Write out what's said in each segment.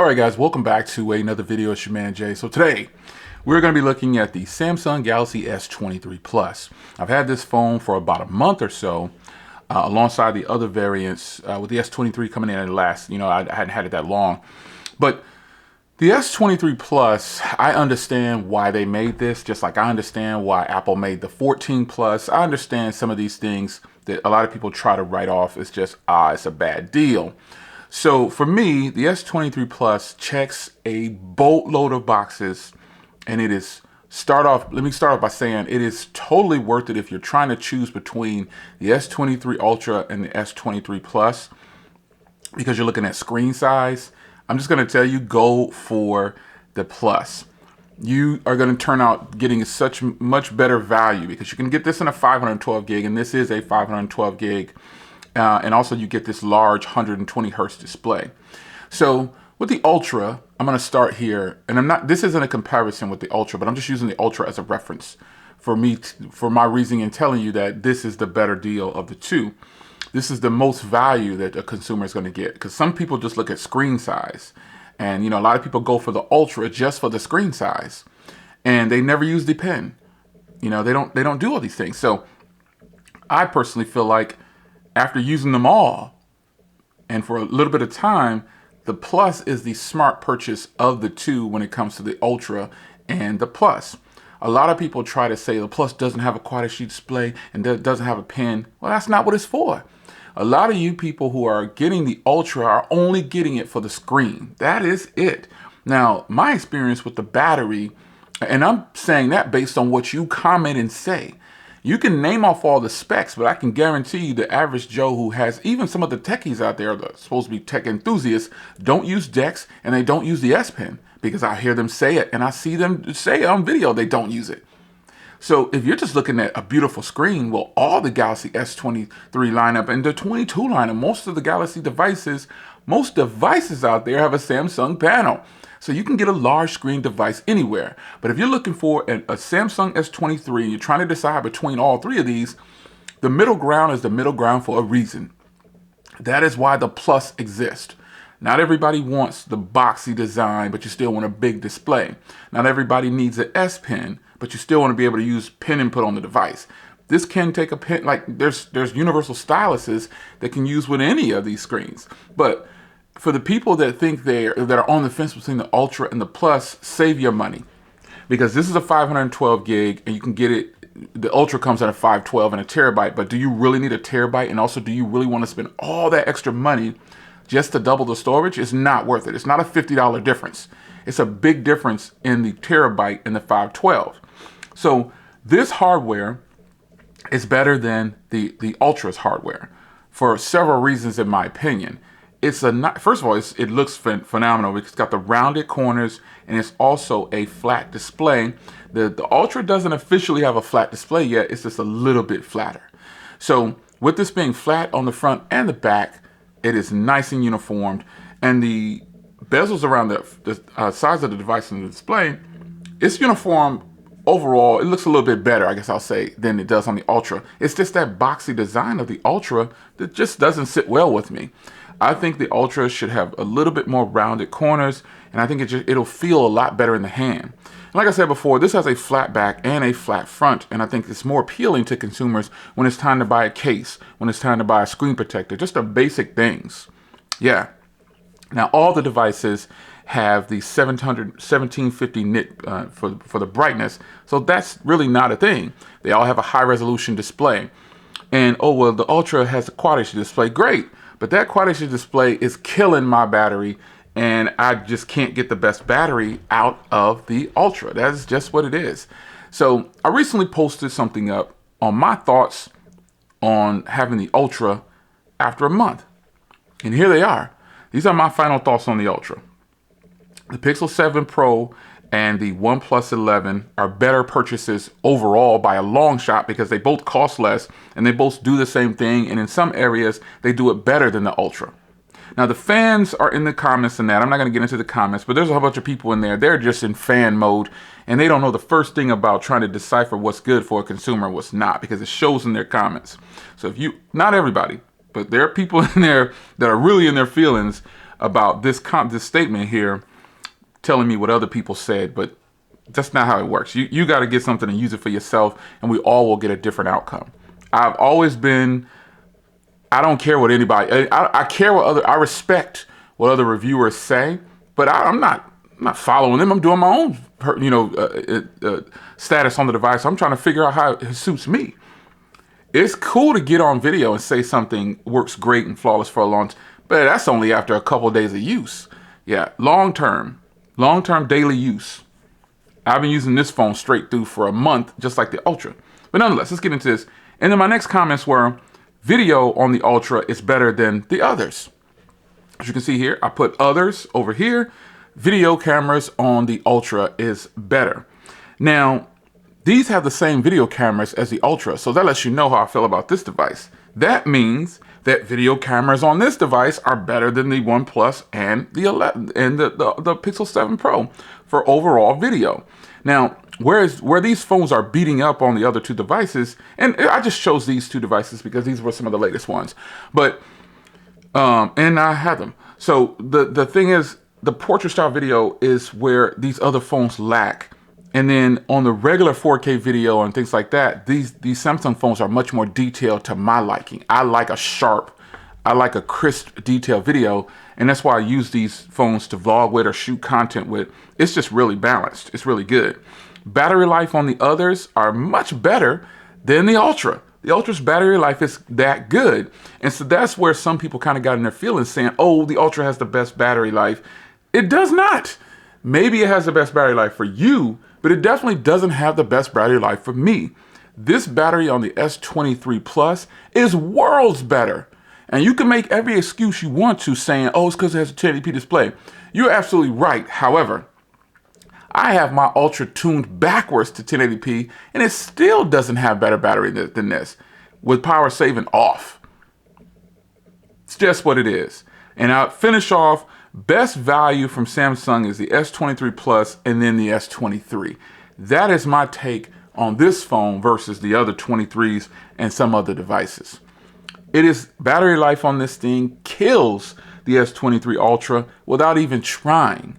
All right, guys, welcome back to another video. It's your man Jay. So today we're going to be looking at the Samsung Galaxy S23 Plus. I've had this phone for about a month or so, alongside the other variants, with the S23 coming in at last. I hadn't had it that long, but the S23 Plus, I understand why they made this, just like I understand why Apple made the 14 Plus. I understand some of these things that a lot of people try to write off as just, it's a bad deal. So for me, the S23 Plus checks a boatload of boxes, and let me start off by saying it is totally worth it if you're trying to choose between the S23 Ultra and the S23 Plus, because you're looking at screen size. I'm just going to tell you, go for the Plus. You are going to turn out getting such much better value because you can get this in a 512 gig, and this is a 512 gig. And also you get this large 120 Hertz display. So with the Ultra, I'm going to start here, and this isn't a comparison with the Ultra, but I'm just using the Ultra as a reference for my reasoning in telling you that this is the better deal of the two. This is the most value that a consumer is going to get, because some people just look at screen size, and a lot of people go for the Ultra just for the screen size, and they never use the pen. They don't do all these things. So I personally feel like after using them all, and for a little bit of time, the Plus is the smart purchase of the two when it comes to the Ultra and the Plus. A lot of people try to say the Plus doesn't have a Quad HD display and doesn't have a pen. Well, that's not what it's for. A lot of you people who are getting the Ultra are only getting it for the screen. That is it. Now, my experience with the battery, and I'm saying that based on what you comment and say. You can name off all the specs, but I can guarantee you the average Joe who has, even some of the techies out there that are supposed to be tech enthusiasts, don't use DeX and they don't use the S Pen, because I hear them say it and I see them say it on video they don't use it. So if you're just looking at a beautiful screen, well, all the Galaxy S23 lineup and the 22 lineup, most devices out there have a Samsung panel. So you can get a large screen device anywhere. But if you're looking for a Samsung S23 and you're trying to decide between all three of these, the middle ground is the middle ground for a reason. That is why the Plus exists. Not everybody wants the boxy design, but you still want a big display. Not everybody needs an S Pen, but you still want to be able to use pen input on the device. This can take a pen, like there's universal styluses that can use with any of these screens. But for the people that think that are on the fence between the Ultra and the Plus, save your money, because this is a 512 gig and you can get it. The Ultra comes at a 512 and a terabyte, but do you really need a terabyte? And also, do you really want to spend all that extra money just to double the storage? It's not worth it. It's not a $50 difference. It's a big difference in the terabyte and the 512. So this hardware is better than the Ultra's hardware for several reasons, in my opinion. First of all, it looks phenomenal. It's got the rounded corners, and it's also a flat display. The Ultra doesn't officially have a flat display yet. It's just a little bit flatter. So with this being flat on the front and the back, it is nice and uniformed. And the bezels around the size of the device and the display, it's uniform overall. It looks a little bit better, I guess I'll say, than it does on the Ultra. It's just that boxy design of the Ultra that just doesn't sit well with me. I think the Ultra should have a little bit more rounded corners, and I think it'll feel a lot better in the hand. And like I said before, this has a flat back and a flat front, and I think it's more appealing to consumers when it's time to buy a case, when it's time to buy a screen protector, just the basic things. Yeah. Now, all the devices have the 1750 nit for the brightness, so that's really not a thing. They all have a high resolution display. And the Ultra has a Quad HD display. Great. But that Quad HD display is killing my battery, and I just can't get the best battery out of the Ultra. That is just what it is. So I recently posted something up on my thoughts on having the Ultra after a month. And here they are. These are my final thoughts on the Ultra. The Pixel 7 Pro and the OnePlus 11 are better purchases overall by a long shot, because they both cost less and they both do the same thing, and in some areas they do it better than the Ultra. Now, the fans are in the comments and that. I'm not going to get into the comments, but there's a whole bunch of people in there. They're just in fan mode, and they don't know the first thing about trying to decipher what's good for a consumer and what's not, because it shows in their comments. So not everybody, but there are people in there that are really in their feelings about this statement here telling me what other people said, but that's not how it works. You got to get something and use it for yourself, and we all will get a different outcome. I've always been, I don't care what anybody, I care what I respect what other reviewers say, but I'm not following them. I'm doing my own, status on the device. I'm trying to figure out how it suits me. It's cool to get on video and say something works great and flawless for a long time, but that's only after a couple of days of use. Yeah, long-term daily use. I've been using this phone straight through for a month, just like the Ultra. But nonetheless, let's get into this. And then my next comments were, video on the Ultra is better than the others. As you can see here, I put others over here. Video cameras on the Ultra is better. Now, these have the same video cameras as the Ultra, so that lets you know how I feel about this device. That means that video cameras on this device are better than the OnePlus and the 11 and the Pixel 7 Pro for overall video. Now, where these phones are beating up on the other two devices, and I just chose these two devices because these were some of the latest ones, but and I had them. So the thing is, the portrait style video is where these other phones lack. And then on the regular 4K video and things like that, these Samsung phones are much more detailed to my liking. I like a crisp, detailed video, and that's why I use these phones to vlog with or shoot content with. It's just really balanced. It's really good. Battery life on the others are much better than the Ultra. The Ultra's battery life is that good. And so that's where some people kind of got in their feelings saying, oh, the Ultra has the best battery life. It does not. Maybe it has the best battery life for you, but it definitely doesn't have the best battery life for me. This battery on the S23 Plus is worlds better. And you can make every excuse you want to saying, oh, it's because it has a 1080p display. You're absolutely right. However, I have my Ultra tuned backwards to 1080p, and it still doesn't have better battery than this, with power saving off. It's just what it is. And I'll finish off. Best value from Samsung is the S23 Plus and then the S23. That is my take on this phone versus the other 23s and some other devices. It is battery life on this thing kills the S23 Ultra without even trying.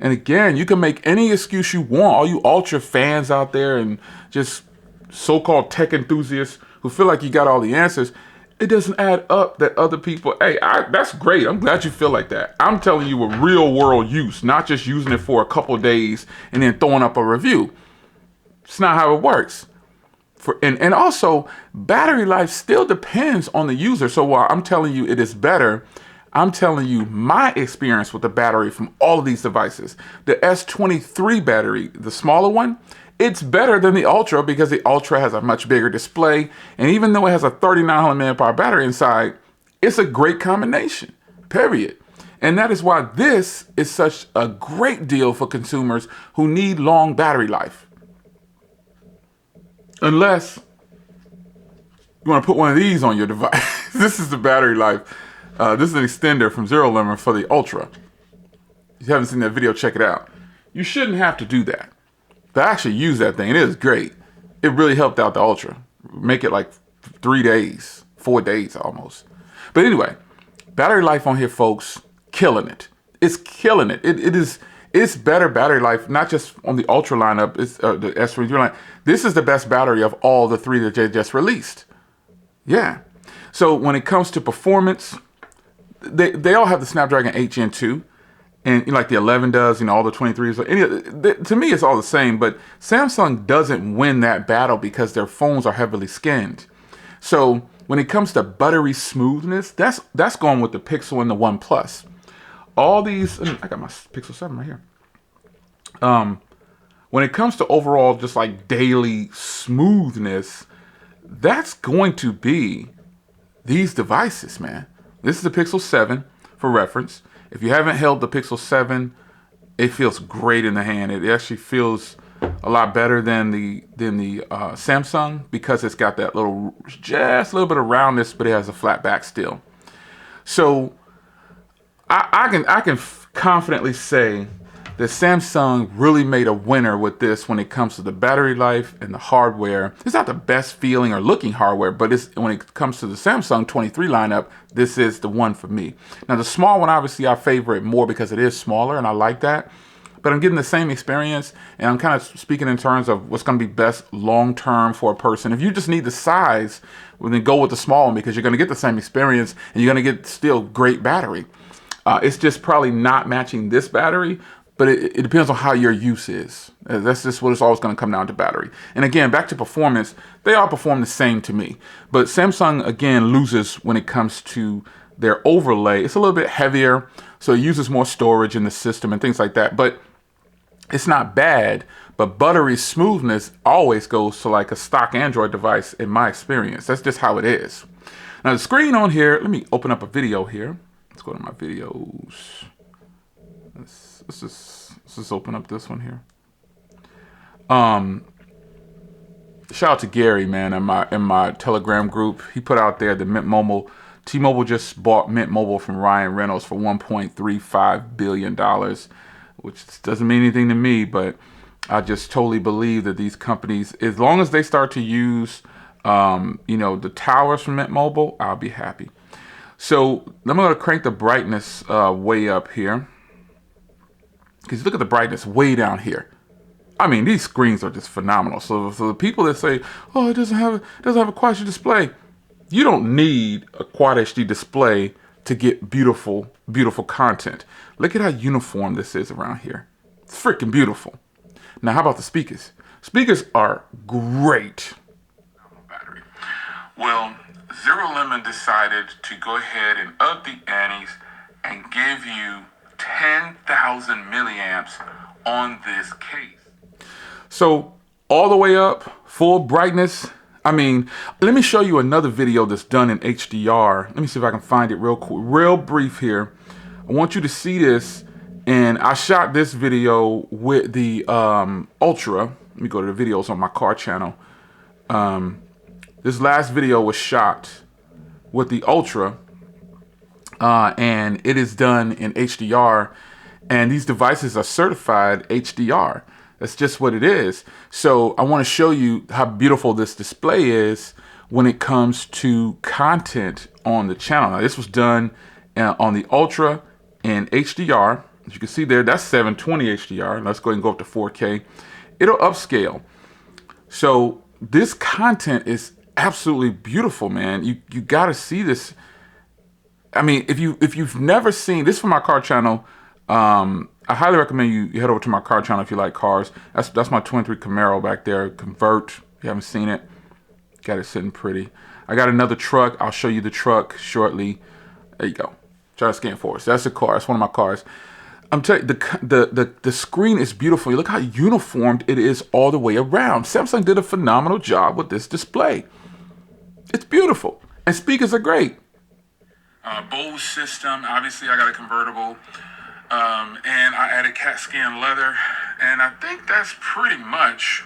And again, you can make any excuse you want. All you Ultra fans out there and just so-called tech enthusiasts who feel like you got all the answers. It doesn't add up that other people, hey, that's great. I'm glad you feel like that. I'm telling you a real world use, not just using it for a couple of days and then throwing up a review. It's not how it works. And also, battery life still depends on the user. So while I'm telling you it is better, I'm telling you my experience with the battery from all of these devices. The S23 battery, the smaller one, it's better than the Ultra because the Ultra has a much bigger display. And even though it has a 3900 mAh battery inside, it's a great combination, period. And that is why this is such a great deal for consumers who need long battery life. Unless you want to put one of these on your device. This is the battery life. This is an extender from Zero Limit for the Ultra. If you haven't seen that video, check it out. You shouldn't have to do that. But I actually use that thing. It is great. It really helped out the Ultra. Make it like 3 days, 4 days almost. But anyway, battery life on here, folks, killing it. It's killing it. It's better battery life, not just on the Ultra lineup, it's the S23 line. This is the best battery of all the three that they just released. Yeah. So when it comes to performance, they all have the Snapdragon 8 Gen 2. And like the 11 does, all the 23s. To me, it's all the same. But Samsung doesn't win that battle because their phones are heavily skinned. So when it comes to buttery smoothness, that's going with the Pixel and the OnePlus. All these, I got my Pixel 7 right here. When it comes to overall just like daily smoothness, that's going to be these devices, man. This is the Pixel 7 for reference. If you haven't held the Pixel 7, it feels great in the hand. It actually feels a lot better than the Samsung because it's got that just a little bit of roundness, but it has a flat back still. So I can confidently say that Samsung really made a winner with this when it comes to the battery life and the hardware. It's not the best feeling or looking hardware, but when it comes to the Samsung 23 lineup, this is the one for me. Now the small one, obviously I favor it more because it is smaller and I like that, but I'm getting the same experience, and I'm kind of speaking in terms of what's going to be best long-term for a person. If you just need the size, well, then go with the small one because you're going to get the same experience and you're going to get still great battery. It's just probably not matching this battery, but it depends on how your use is. That's just what it's always going to come down to, battery. And again, back to performance, they all perform the same to me. But Samsung, again, loses when it comes to their overlay. It's a little bit heavier, so it uses more storage in the system and things like that. But it's not bad, but buttery smoothness always goes to like a stock Android device in my experience. That's just how it is. Now the screen on here, let me open up a video here. Let's go to my videos. Let's just open up this one here. Shout out to Gary, man, in my Telegram group. He put out there the Mint Mobile. T-Mobile just bought Mint Mobile from Ryan Reynolds for $1.35 billion, which doesn't mean anything to me, but I just totally believe that these companies, as long as they start to use, the towers from Mint Mobile, I'll be happy. So I'm going to crank the brightness way up here. Because look at the brightness way down here. I mean, these screens are just phenomenal. So the people that say, "Oh, it doesn't have a Quad HD display," you don't need a Quad HD display to get beautiful, beautiful content. Look at how uniform this is around here. It's freaking beautiful. Now, how about the speakers? Speakers are great. Battery. Well, Zero Lemon decided to go ahead and up the antes and give you 10,000 milliamps on this case. So all the way up, full brightness. I mean, let me show you another video that's done in HDR. Let me see if I can find it real brief here. I want you to see this. And I shot this video with the Ultra. Let me go to the videos on my car channel. This last video was shot with the Ultra. And it is done in HDR, and these devices are certified HDR. That's just what it is. So I want to show you how beautiful this display is when it comes to content on the channel. Now, this was done on the Ultra in HDR. As you can see there, that's 720 HDR. Let's go ahead and go up to 4K. It'll upscale. So this content is absolutely beautiful, man. You got to see this. I mean, if you've never seen this from my car channel, I highly recommend you head over to my car channel if you like cars. That's my 23 Camaro back there, convert. If you haven't seen it, got it sitting pretty. I got another truck. I'll show you the truck shortly. There you go. Try to scan for us. That's a car. That's one of my cars. I'm telling you, the screen is beautiful. You look how uniformed it is all the way around. Samsung did a phenomenal job with this display. It's beautiful, and speakers are great. Bose system, obviously I got a convertible, and I added CAT scan leather, and I think that's pretty much,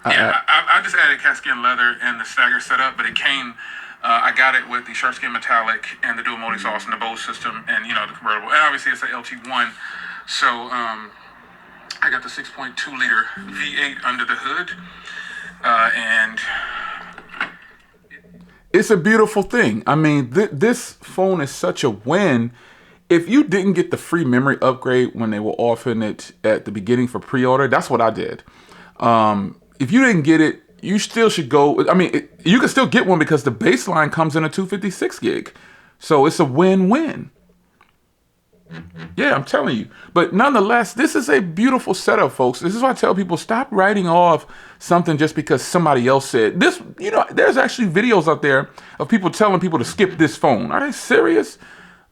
I just added CAT scan leather and the stagger setup, but it came, I got it with the sharp skin metallic and the dual mode exhaust and the Bose system and, the convertible, and obviously it's an LT1, so I got the 6.2 liter V8 under the hood, and it's a beautiful thing. I mean, this phone is such a win. If you didn't get the free memory upgrade when they were offering it at the beginning for pre-order, that's what I did. If you didn't get it, you still should go. I mean, you can still get one because the baseline comes in a 256 gig. So it's a win-win. Yeah, I'm telling you. But nonetheless, this is a beautiful setup, folks. This is why I tell people, stop writing off something just because somebody else said this. There's actually videos out there of people telling people to skip this phone. Are they serious?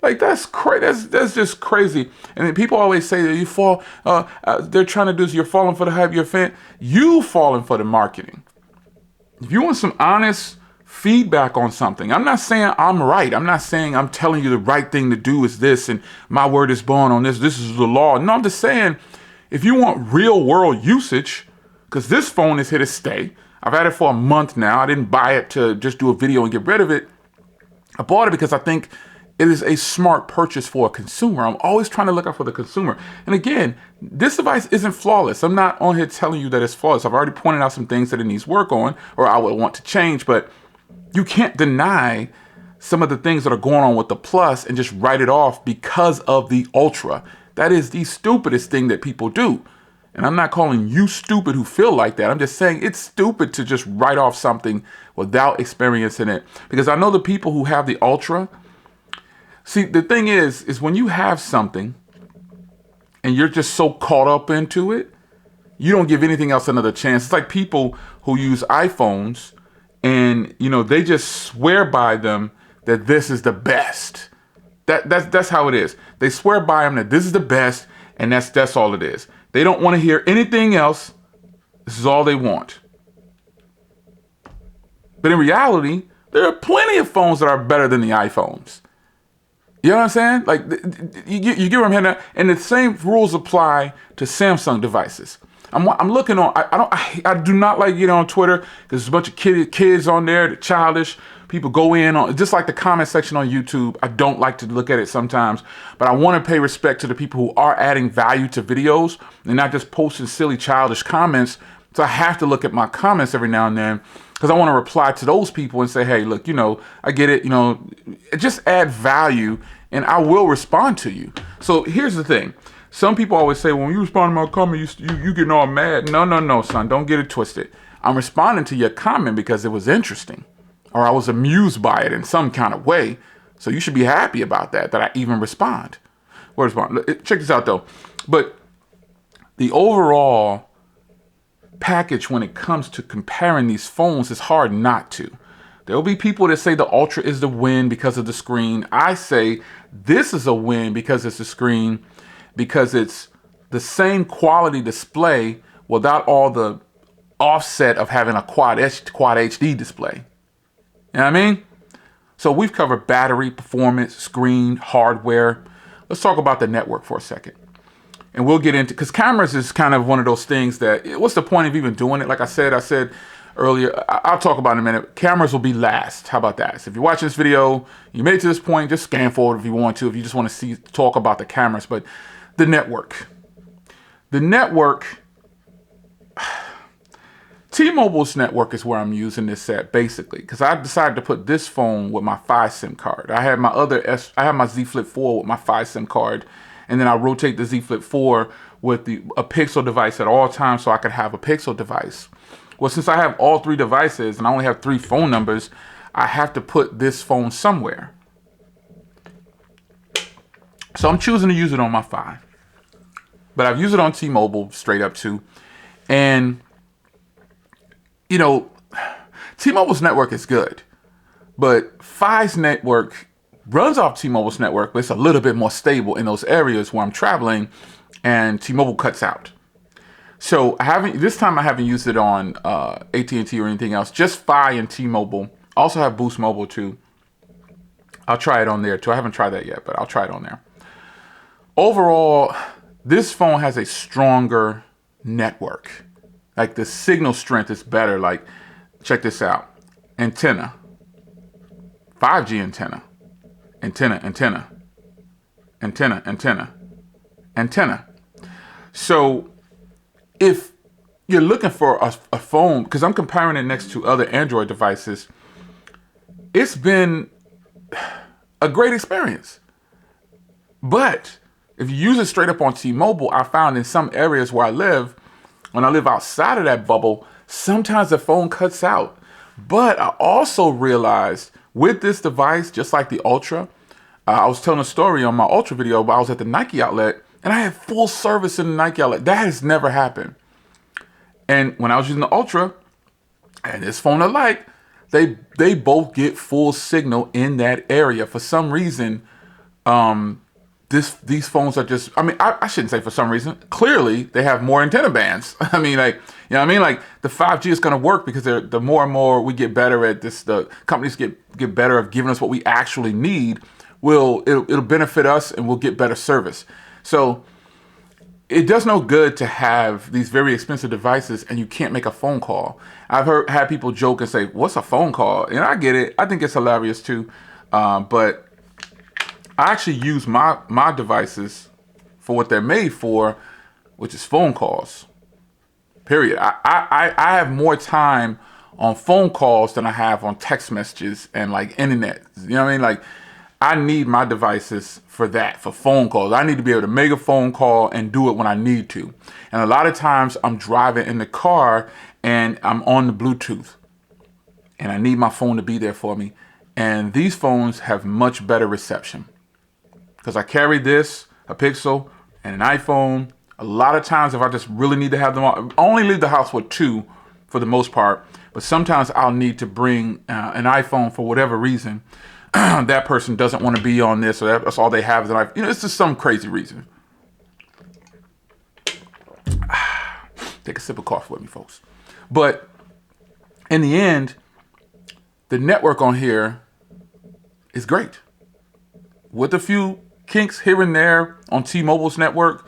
Like, that's crazy. That's just crazy. And then people always say that you fall. They're trying to do is you're falling for the hype. You're fan. You falling for the marketing. If you want some honest feedback on something, I'm not saying I'm right. I'm not saying I'm telling you the right thing to do is this and my word is bond on this. This is the law. No, I'm just saying if you want real world usage, because this phone is here to stay. I've had it for a month now. I didn't buy it to just do a video and get rid of it. I bought it because I think it is a smart purchase for a consumer. I'm always trying to look out for the consumer. And again, this device isn't flawless. I'm not on here telling you that it's flawless. I've already pointed out some things that it needs work on, or I would want to change, but you can't deny some of the things that are going on with the Plus and just write it off because of the Ultra. That is the stupidest thing that people do. And I'm not calling you stupid who feel like that. I'm just saying it's stupid to just write off something without experiencing it. Because I know the people who have the Ultra. See, the thing is when you have something and you're just so caught up into it, you don't give anything else another chance. It's like people who use iPhones and, they just swear by them that this is the best. That's how it is. They swear by them that this is the best, and that's all it is. They don't want to hear anything else. This is all they want. But in reality, there are plenty of phones that are better than the iPhones. You know what I'm saying? Like, you get what I'm heading at? And the same rules apply to Samsung devices. I'm looking on. I do not like getting on Twitter because there's a bunch of kids on there. They're childish. People go in on just like the comment section on YouTube. I don't like to look at it sometimes, but I want to pay respect to the people who are adding value to videos and not just posting silly, childish comments. So I have to look at my comments every now and then because I want to reply to those people and say, hey, look, I get it. Just add value and I will respond to you. So here's the thing. Some people always say, when you respond to my comment, you getting all mad. No, son, don't get it twisted. I'm responding to your comment because it was interesting or I was amused by it in some kind of way. So you should be happy about that I even respond. Check this out, though. But the overall package when it comes to comparing these phones is hard not to. There'll be people that say the Ultra is the win because of the screen. I say this is a win because it's the screen, because it's the same quality display without all the offset of having a Quad HD display. You know what I mean? So we've covered battery, performance, screen, hardware. Let's talk about the network for a second. And we'll get into, because cameras is kind of one of those things that, what's the point of even doing it? Like I said earlier, I'll talk about it in a minute. Cameras will be last. How about that? So if you're watching this video, you made it to this point, just scan forward if you want to, if you just want to talk about the cameras. But the network. T-Mobile's network is where I'm using this at, basically, because I decided to put this phone with my 5 SIM card. I have my Z Flip 4 with my 5 SIM card, and then I rotate the Z Flip 4 with a Pixel device at all times so I could have a Pixel device. Well, since I have all 3 devices and I only have 3 phone numbers, I have to put this phone somewhere. So I'm choosing to use it on my 5. But I've used it on T-Mobile straight up too. And, T-Mobile's network is good. But 5's network runs off T-Mobile's network, but it's a little bit more stable in those areas where I'm traveling and T-Mobile cuts out. So this time I haven't used it on AT&T or anything else, just Fi and T-Mobile. I also have Boost Mobile too. I'll try it on there too. I haven't tried that yet, but I'll try it on there. Overall, this phone has a stronger network. Like the signal strength is better. Like, check this out. Antenna. 5G antenna. Antenna. So if you're looking for a phone, because I'm comparing it next to other Android devices, it's been a great experience. But if you use it straight up on T-Mobile, I found in some areas where I live, when I live outside of that bubble, sometimes the phone cuts out. But I also realized with this device, just like the Ultra, I was telling a story on my Ultra video, but I was at the Nike outlet and I had full service in the Nike outlet. That has never happened. And when I was using the Ultra and this phone alike, they both get full signal in that area. For some reason, these phones are just, I shouldn't say for some reason. Clearly, they have more antenna bands. Like the 5G is going to work because the more and more we get better at this, the companies get better at giving us what we actually need. It'll benefit us and we'll get better service. So it does no good to have these very expensive devices and you can't make a phone call. I've had people joke and say, "What's a phone call?" And I get it. I think it's hilarious too. But I actually use my devices for what they're made for, which is phone calls. Period. I have more time on phone calls than I have on text messages and like internet. You know what I mean? Like, I need my devices for that, for phone calls. I need to be able to make a phone call and do it when I need to. And a lot of times I'm driving in the car and I'm on the Bluetooth and I need my phone to be there for me. And these phones have much better reception because I carry this, a Pixel, and an iPhone. A lot of times if I just really need to have them on, I only leave the house with 2 for the most part, but sometimes I'll need to bring an iPhone for whatever reason. That person doesn't want to be on this, or that's all they have is an iPhone. You know, it's just some crazy reason. Take a sip of coffee with me, folks. But in the end, the network on here is great. With a few kinks here and there on T-Mobile's network,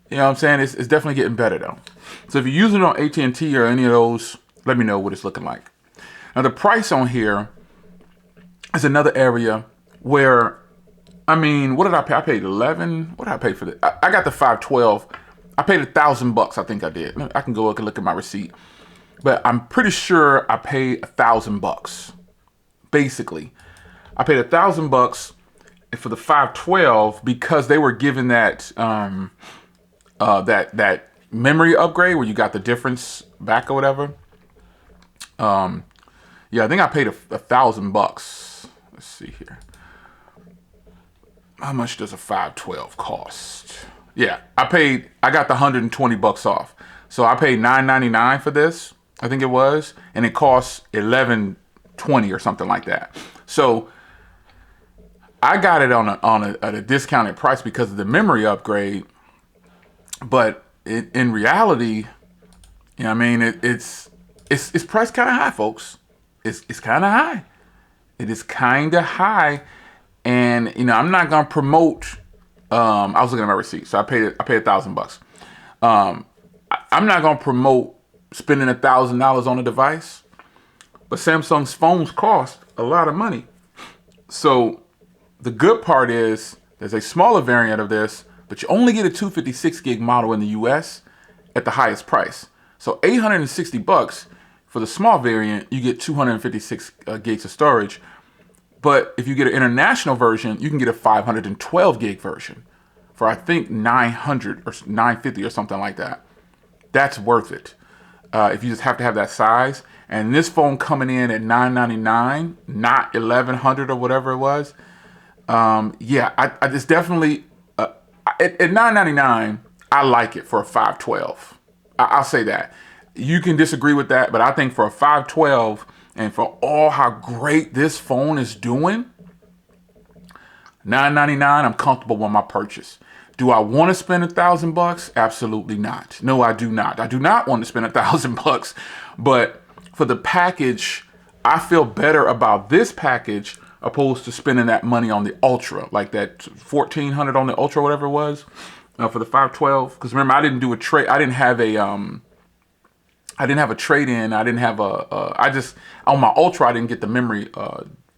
you know what I'm saying? It's definitely getting better though. So if you're using it on AT&T or any of those, let me know what it's looking like. Now the price on here is another area where, I mean, what did I pay? I paid 11. What did I pay for this? I got the 512. I paid $1,000. I think I did. I can go look at my receipt, but I'm pretty sure I paid $1,000. Basically, I paid $1,000 for the 512 because they were giving that that memory upgrade where you got the difference back or whatever. Yeah, I think I paid $1,000. Let's see here. How much does a 512 cost? Yeah, I got the $120 off. So I paid $9.99 for this, I think it was, and it costs $11.20 or something like that. So I got it at a discounted price because of the memory upgrade. But in reality, you know what I mean, it's priced kind of high, folks. It's kind of high. It is kind of high. And, you know, I'm not going to promote, I was looking at my receipt, so I paid $1,000. I'm not going to promote spending $1,000 on a device, but Samsung's phones cost a lot of money. So the good part is there's a smaller variant of this, but you only get a 256 gig model in the US at the highest price. So $860 for the small variant, you get 256 gigs of storage. But if you get an international version, you can get a 512 gig version for I think 900 or 950 or something like that. That's worth it if you just have to have that size. And this phone coming in at $999, not $1,100 or whatever it was. Yeah, it's definitely at $999. I like it for a 512. I'll say that. You can disagree with that, but I think for a 512 and for all how great this phone is doing, $999, I'm comfortable with my purchase. Do I want to spend $1,000? Absolutely not. No, I do not. I do not want to spend $1,000. But for the package, I feel better about this package opposed to spending that money on the Ultra, like that $1,400 on the Ultra, whatever it was, for the 512. Because remember, I didn't do a trade. I didn't have a trade-in. I didn't have I just, on my Ultra, I didn't get the memory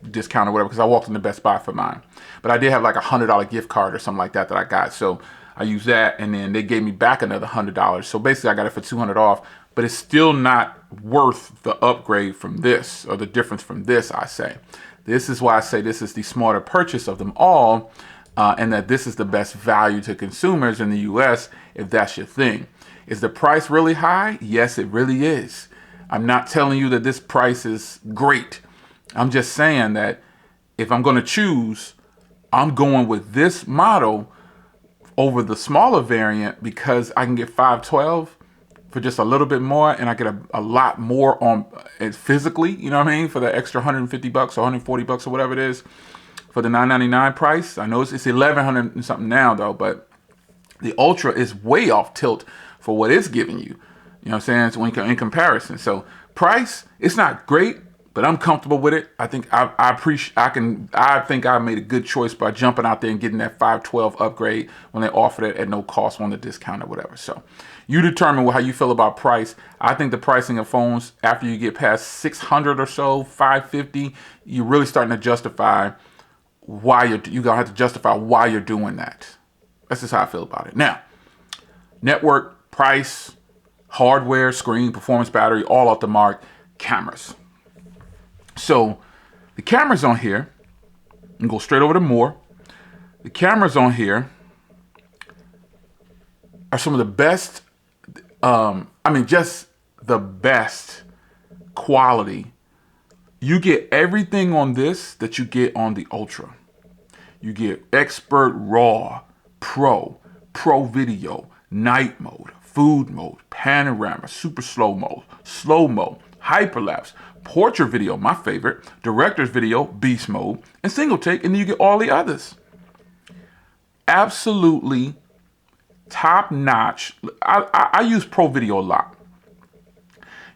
discount or whatever because I walked into Best Buy for mine. But I did have like a $100 gift card or something like that I got. So I used that, and then they gave me back another $100. So basically, I got it for $200 off. But it's still not worth the upgrade from this, or the difference from this, I say. This is why I say this is the smarter purchase of them all, and that this is the best value to consumers in the US, if that's your thing. Is the price really high? Yes, it really is. I'm not telling you that this price is great. I'm just saying that if I'm going to choose, I'm going with this model over the smaller variant because I can get 512 for just a little bit more, and I get a lot more on physically, you know what I mean, for the extra $150 or $140 or whatever it is for the $999 price. I know it's $1,100 and something now though, but the Ultra is way off tilt for what it's giving you. You know what I'm saying? So in comparison. So price, it's not great, but I'm comfortable with it. I think I think I made a good choice by jumping out there and getting that 512 upgrade when they offered it at no cost on the discount or whatever. So you determine how you feel about price. I think the pricing of phones after you get past 600 or so, 550, you're really starting to justify why you're gonna have to justify why you're doing that. That's just how I feel about it. Now, network, price, hardware, screen, performance, battery, all off the mark. Cameras. So the cameras on here, and go straight over to more. The cameras on here are some of the best, just the best quality. You get everything on this that you get on the Ultra. You get expert, raw, pro video, night mode, food mode, panorama, super slow mo, hyperlapse, portrait video, my favorite, director's video, beast mode, and single take, and then you get all the others. Absolutely top notch. I use pro video a lot.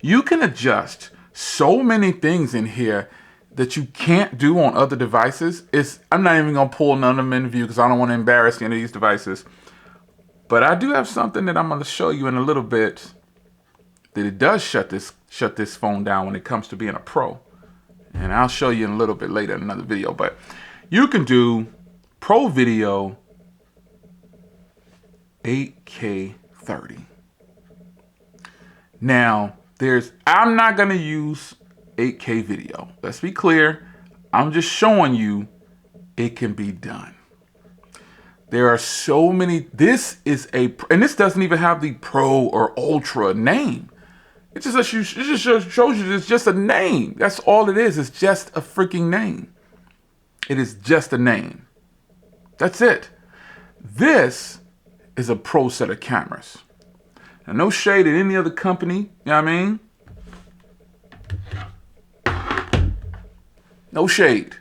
You can adjust so many things in here that you can't do on other devices. I'm not even gonna pull none of them in view because I don't want to embarrass any of these devices. But I do have something that I'm gonna show you in a little bit that it does shut this phone down when it comes to being a pro. And I'll show you in a little bit later in another video. But you can do pro video 8K 30. Now, I'm not gonna use 8K video. Let's be clear. I'm just showing you it can be done. There are so many. And this doesn't even have the Pro or Ultra name. It just shows you it's just a name. That's all it is. It's just a freaking name. It is just a name. That's it. This is a pro set of cameras. Now, no shade at any other company, you know what I mean? No shade.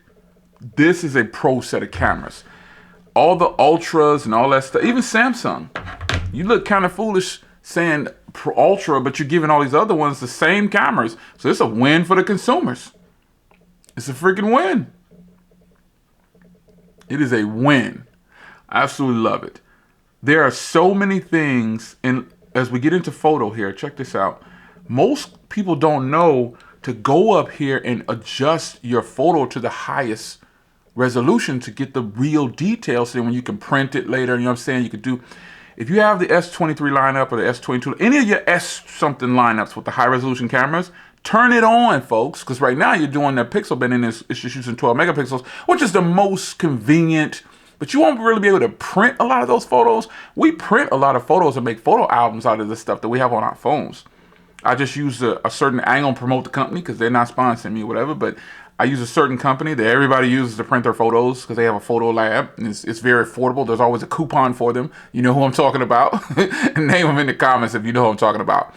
This is a pro set of cameras. All the Ultras and all that stuff, even Samsung. You look kind of foolish saying Pro Ultra, but you're giving all these other ones the same cameras. So it's a win for the consumers. It's a freaking win. It is a win. I absolutely love it. There are so many things, and as we get into photo here, check this out. Most people don't know to go up here and adjust your photo to the highest resolution to get the real details. So when you can print it later, you know what I'm saying? You could do, if you have the S23 lineup or the S22, any of your S something lineups with the high resolution cameras, turn it on, folks, because right now you're doing the pixel bin and it's just using 12 megapixels, which is the most convenient. But you won't really be able to print a lot of those photos. We print a lot of photos and make photo albums out of the stuff that we have on our phones. I just use a certain angle to promote the company because they're not sponsoring me or whatever, but I use a certain company that everybody uses to print their photos because they have a photo lab and it's very affordable. There's always a coupon for them. You know who I'm talking about. Name them in the comments if you know who I'm talking about.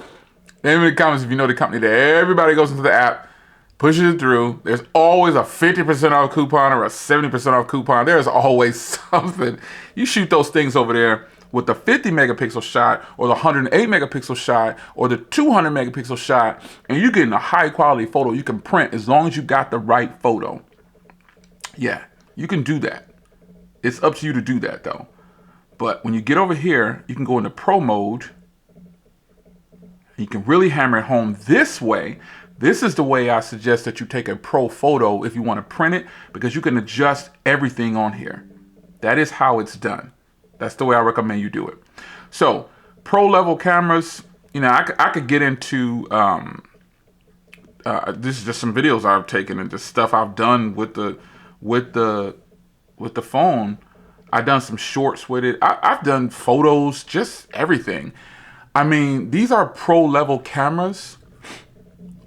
Name them in the comments if you know the company that everybody goes into the app, pushes it through. There's always a 50% off coupon or a 70% off coupon. There's always something. You shoot those things over there with the 50 megapixel shot or the 108 megapixel shot or the 200 megapixel shot, and you're getting a high quality photo you can print as long as you got the right photo. Yeah, you can do that. It's up to you to do that though. But when you get over here, you can go into pro mode. You can really hammer it home this way. This is the way I suggest that you take a pro photo if you want to print it, because you can adjust everything on here. That is how it's done. That's the way I recommend you do it. So pro level cameras, you know, I could get into, this is just some videos I've taken and just stuff I've done with the phone. I've done some shorts with it. I've done photos, just everything. I mean, these are pro level cameras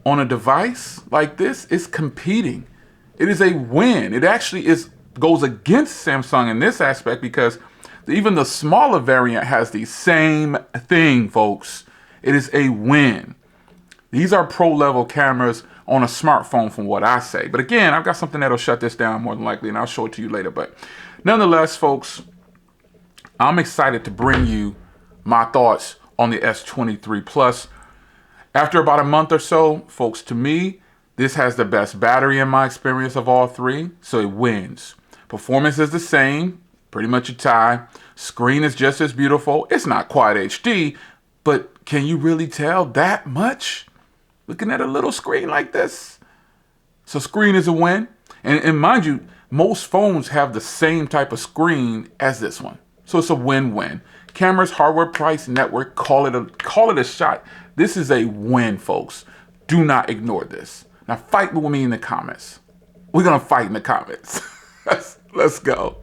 on a device like this. It's competing. It is a win. It actually goes against Samsung in this aspect because even the smaller variant has the same thing, folks. It is a win. These are pro level cameras on a smartphone from what I say. But again, I've got something that'll shut this down more than likely, and I'll show it to you later. But nonetheless, folks, I'm excited to bring you my thoughts on the S23 Plus. After about a month or so, folks, to me, this has the best battery in my experience of all three, so it wins. Performance is the same, pretty much a tie. Screen is just as beautiful. It's not quite HD, but can you really tell that much looking at a little screen like this? So screen is a win. And mind you, Most phones have the same type of screen as this one. So it's a win-win. Cameras, hardware, price, network, call it a shot. This is a win, folks. Do not ignore this. Now fight with me in the comments. We're going to fight in the comments. Let's go.